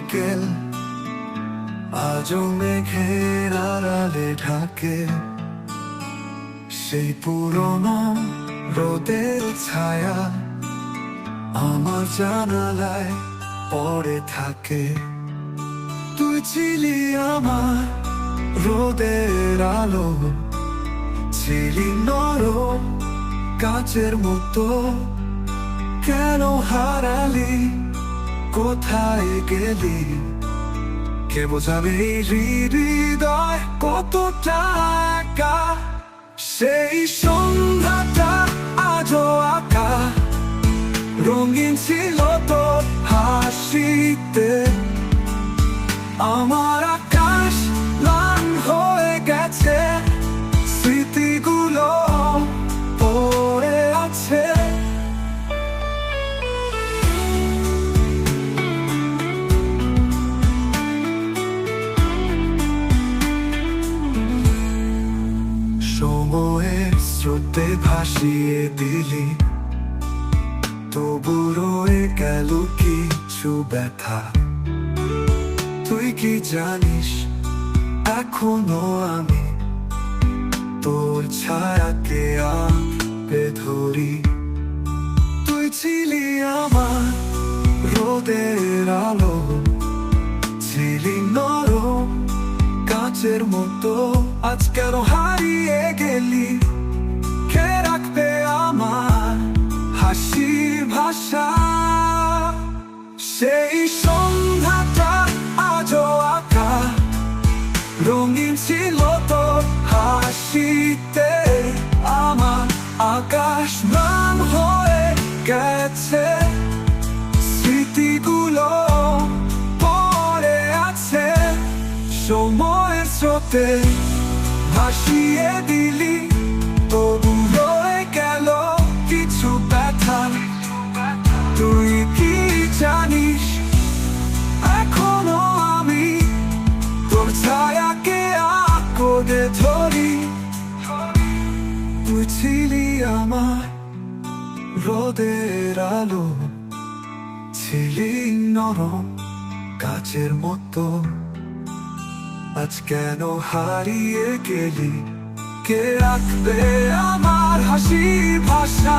বিকেল আজও মেঘের আড়ালে ঢাকে সেই পুরনো রোদের ছায়া আমার জানালায় পড়ে থাকে। তুই ছিলি আমার রোদের আলো, ছিলি নরম কাচের মতো। কেন হারালি, কোথায় গেলি, কে বোঝাবে এই হৃদয় কত টাকা। সেই সন্ধ্যাটা আজও আঁকা, রঙিন ছিল তোর হাসিতে। আমার আকাশ লাল হয়ে গেছে, স্মৃতিগুলো পড়ে আছে। সময়ের স্রোতে ভাসিয়ে দিলি, তবু রয়ে গেল কিছু ব্যথা। তুই কি জানিস এখনো আমি তোর ছায়াকে আঁকড়ে ধরি। তুই ছিলি আমার রোদের আলো, ছিলি নরম কাচের মতো। আজ কেন হারিয়ে গেলি, কে রাখবে আমার হাসির ভাষা। সেই সন্ধ্যাটা আজও আঁকা, রঙিন ছিল তোর হাসিতে। আমার আকাশ ম্লান হয়ে গেছে, স্মৃতিগুলো পড়ে আছে। সময়ের স্রোতে ভাসিয়ে দিলি, তবু রয়ে গেল কিছু ব্যথা। তুই কি জানিস এখনো আমি তোর ছায়াকে আঁকড়ে ধরি। তুই ছিলি আমার রোদের আলো, ছিলি নরম কাচের মতো। আজ কেন হারিয়ে গেলি, কে রাখবে আমার হাসির ভাষা।